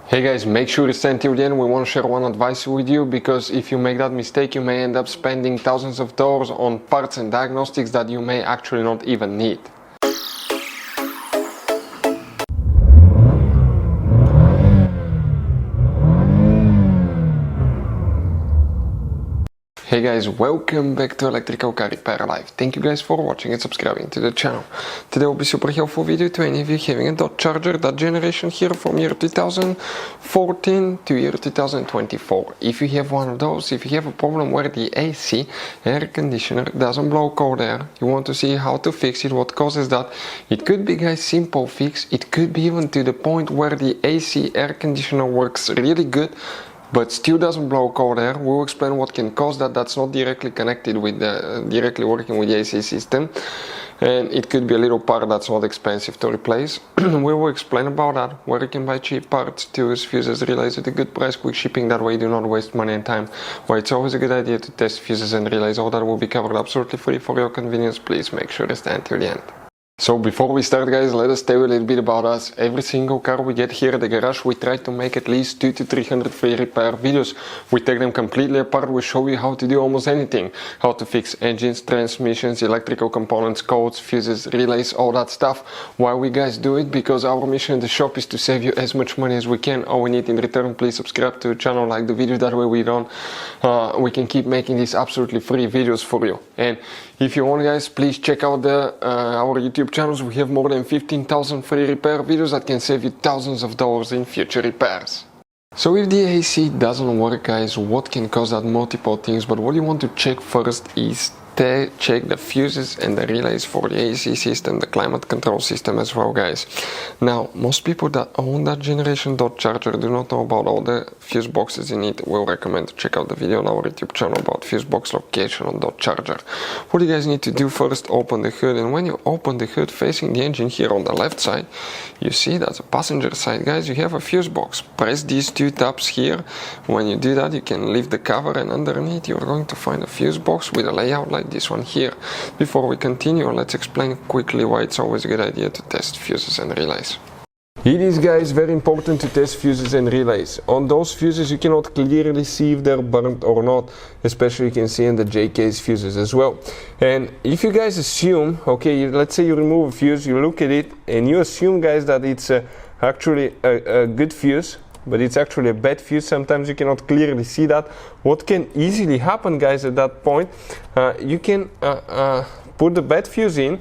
Hey guys, make sure to stay until the end. We want to share one advice with you, because if you make that mistake you may end up spending thousands of dollars on parts and diagnostics that you may actually not even need. Hey guys, welcome back to Electrical Car Repair Live. Thank you guys for watching and subscribing to the channel. Today will be super helpful video to any of you having a Dodge Charger, that generation here from year 2014 to year 2024. If you have one of those, if you have a problem where the AC air conditioner doesn't blow cold air, you want to see how to fix it, what causes that. It could be, guys, simple fix. It could be even to the point where the AC air conditioner works really good but still doesn't blow cold air. We'll explain what can cause that. That's not directly connected with directly working with the AC system, and it could be a little part that's not expensive to replace. We will explain about that, where you can buy cheap parts, tools, fuses, relays at a good price, quick shipping, that way you do not waste money and time. Why it's always a good idea to test fuses and relays. All that will be covered absolutely free for your convenience. Please make sure to stay until the end. So before we start, guys, let us tell you a little bit about us. Every single car we get here at the garage, we try to make at least 200 to 300 free repair videos. We take them completely apart. We show you how to do almost anything. How to fix engines, transmissions, electrical components, codes, fuses, relays, all that stuff. Why we guys do it? Because our mission in the shop is to save you as much money as we can. All we need in return, please subscribe to the channel, like the video, that way we can keep making these absolutely free videos for you. And if you want, guys, please check out our YouTube channels. We have more than 15,000 free repair videos that can save you thousands of dollars in future repairs. So if the AC doesn't work, guys, what can cause that? Multiple things, but what you want to check first is check the fuses and the relays for the AC system, the climate control system as well, guys. Now, most people that own that generation Dodge Charger do not know about all the fuse boxes in it. We'll recommend to check out the video on our YouTube channel about fuse box location on Dodge Charger. What you guys need to do first, open the hood, and when you open the hood facing the engine here on the left side, you see that's a passenger side, guys, you have a fuse box. Press these two tabs here. When you do that, you can lift the cover, and underneath you're going to find a fuse box with a layout like this one here. Before we continue, let's explain quickly why it's always a good idea to test fuses and relays. It is, guys, very important to test fuses and relays. On those fuses you cannot clearly see if they're burnt or not, especially you can see in the J-case fuses as well. And if you guys assume, okay, let's say you remove a fuse, you look at it and you assume, guys, that it's actually a good fuse, but it's actually a bad fuse. Sometimes you cannot clearly see that. What can easily happen, guys, at that point, you can put the bad fuse in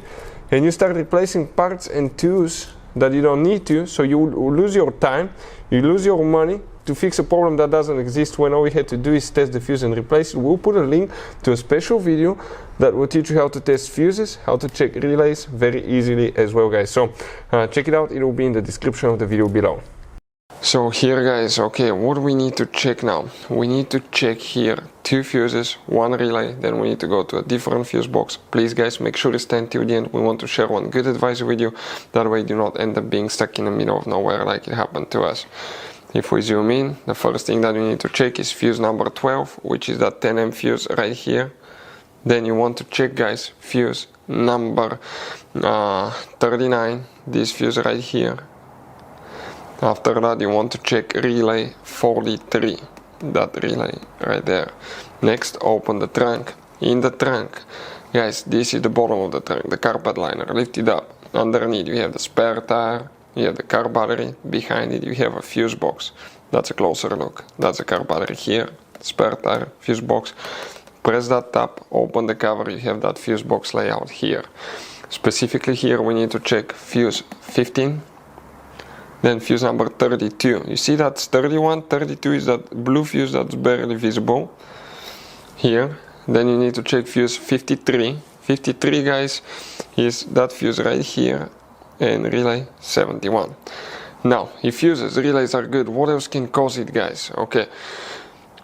and you start replacing parts and tools that you don't need to, so you lose your time, you lose your money to fix a problem that doesn't exist, when all we had to do is test the fuse and replace it. We'll put a link to a special video that will teach you how to test fuses, how to check relays very easily as well, guys. So check it out, it will be in the description of the video below. So here, guys, okay, what do we need to check now? We need to check here 2 fuses, 1 relay, then we need to go to a different fuse box. Please, guys, make sure to stay until the end. We want to share one good advice with you, that way you do not end up being stuck in the middle of nowhere like it happened to us. If we zoom in, the first thing that you need to check is fuse number 12, which is that 10 amp fuse right here. Then you want to check, guys, fuse number 39, this fuse right here. After that, you want to check relay 43, that relay right there. Next, open the trunk. In the trunk, guys, this is the bottom of the trunk, the carpet liner. Lift it up. Underneath you have the spare tire, you have the car battery. Behind it you have a fuse box. That's a closer look. That's the car battery here, spare tire, fuse box. Press that tab, open the cover, you have that fuse box layout here. Specifically here we need to check fuse 15. Then fuse number 32. You see that's 31, 32 is that blue fuse that's barely visible here. Then you need to check fuse 53. 53, guys, is that fuse right here, and relay 71. Now, if fuses, relays are good, what else can cause it, guys? Okay,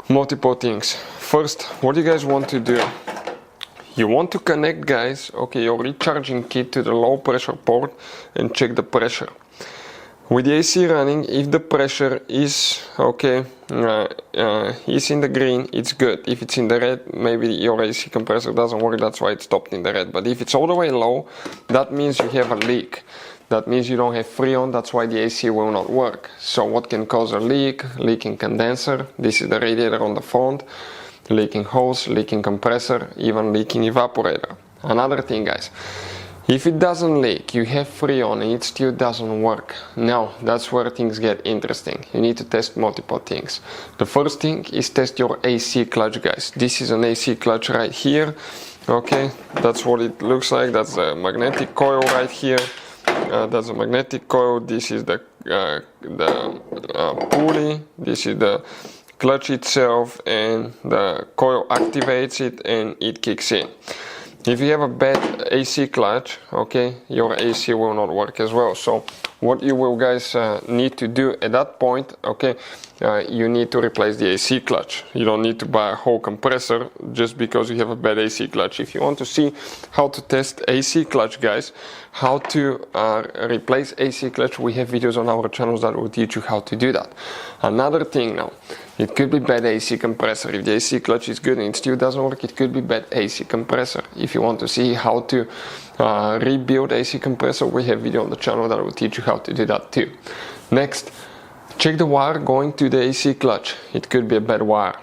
multiple things. First, what you guys want to do? You want to connect, guys, okay, your recharging kit to the low pressure port and check the pressure. With the AC running, if the pressure is okay, is in the green, it's good. If it's in the red, maybe your AC compressor doesn't work, that's why it stopped in the red. But if it's all the way low, that means you have a leak. that means you don't have Freon, that's why the AC will not work. So what can cause a leak? Leaking condenser, this is the radiator on the front, leaking hose, leaking compressor, even leaking evaporator. Another thing, guys, if it doesn't leak, you have Freon and it still doesn't work. Now, that's where things get interesting. You need to test multiple things. The first thing is test your AC clutch, guys. This is an AC clutch right here. Okay, that's what it looks like. That's a magnetic coil right here. That's a magnetic coil. This is the pulley. This is the clutch itself, and the coil activates it and it kicks in. If you have a bad AC clutch, okay, your AC will not work as well. So what you will guys need to do at that point, okay, you need to replace the AC clutch. You don't need to buy a whole compressor just because you have a bad AC clutch. If you want to see how to test AC clutch, guys, how to replace AC clutch, we have videos on our channels that will teach you how to do that. Another thing now, it could be bad AC compressor. If the AC clutch is good and it still doesn't work, it could be bad AC compressor. If you want to see how to rebuild AC compressor, we have video on the channel that will teach you how to do that too. Next, check the wire going to the AC clutch. It could be a bad wire.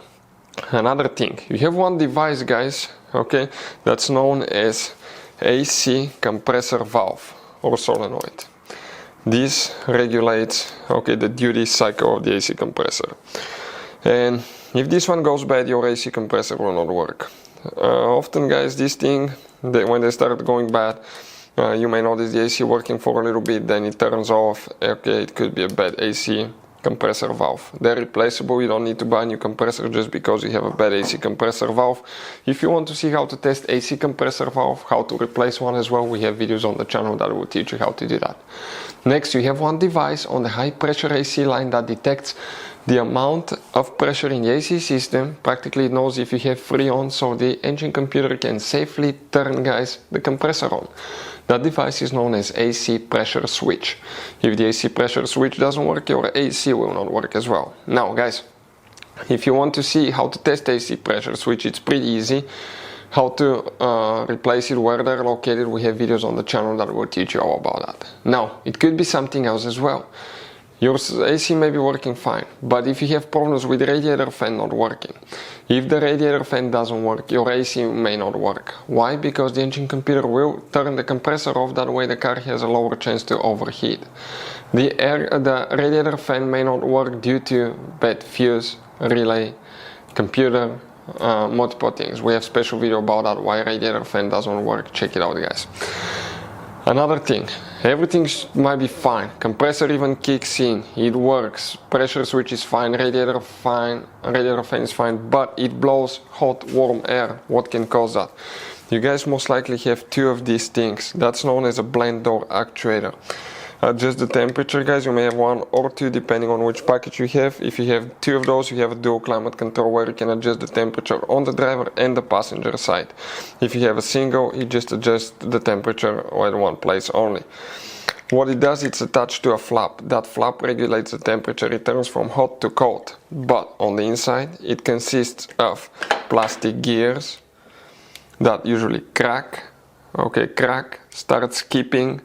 Another thing, you have one device, guys, okay, that's known as AC compressor valve or solenoid. This regulates, okay, the duty cycle of the AC compressor. And if this one goes bad, your AC compressor will not work. Often, guys, this thing, when they start going bad, you may notice the AC working for a little bit, then it turns off. Okay, it could be a bad AC compressor valve. They're replaceable. You don't need to buy a new compressor just because you have a bad AC compressor valve. If you want to see how to test AC compressor valve, how to replace one as well, we have videos on the channel that will teach you how to do that. Next, you have one device on the high pressure AC line that detects the amount of pressure in the AC system. Practically it knows if you have Freon, so the engine computer can safely turn, guys, the compressor on. That device is known as AC pressure switch. If the AC pressure switch doesn't work, your AC will not work as well. Now, guys, if you want to see how to test AC pressure switch, it's pretty easy. How to replace it, where they're located, we have videos on the channel that will teach you all about that. Now, it could be something else as well. Your AC may be working fine, but if you have problems with the radiator fan not working, if the radiator fan doesn't work, your AC may not work. Why? Because the engine computer will turn the compressor off, that way the car has a lower chance to overheat. The radiator fan may not work due to bad fuse, relay, computer, multiple things. We have special video about that, why radiator fan doesn't work. Check it out, guys. Another thing, everything might be fine, compressor even kicks in, it works, pressure switch is fine, radiator fan is fine, but it blows hot, warm air. What can cause that? You guys most likely have two of these things. That's known as a blend door actuator. Adjust the temperature, guys. You may have one or two depending on which package you have. If you have two of those, you have a dual climate control where you can adjust the temperature on the driver and the passenger side. If you have a single, you just adjust the temperature in one place only. What it does, it's attached to a flap. That flap regulates the temperature. It turns from hot to cold. But on the inside, it consists of plastic gears that usually crack, start skipping,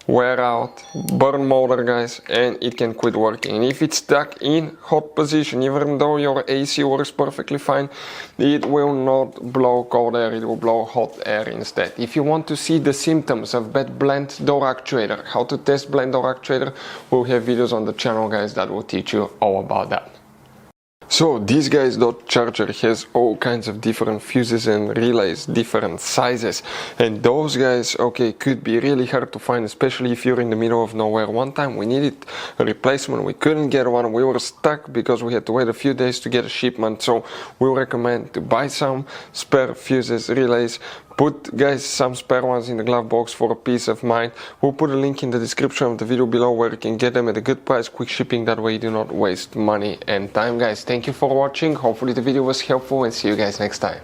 wear out, burn motor, guys, and it can quit working. And if it's stuck in hot position, even though your AC works perfectly fine, it will not blow cold air, it will blow hot air instead. If you want to see the symptoms of bad blend door actuator, how to test blend door actuator, we'll have videos on the channel, guys, that will teach you all about that. So this guy's dot charger has all kinds of different fuses and relays, different sizes, and those guys, okay, could be really hard to find, especially if you're in the middle of nowhere. One time we needed a replacement, we couldn't get one, we were stuck because we had to wait a few days to get a shipment. So we recommend to buy some spare fuses, relays, put, guys, some spare ones in the glove box for a peace of mind. We'll put a link in the description of the video below where you can get them at a good price, quick shipping, that way you do not waste money and time, guys. Thank you for watching, hopefully the video was helpful, and see you guys next time.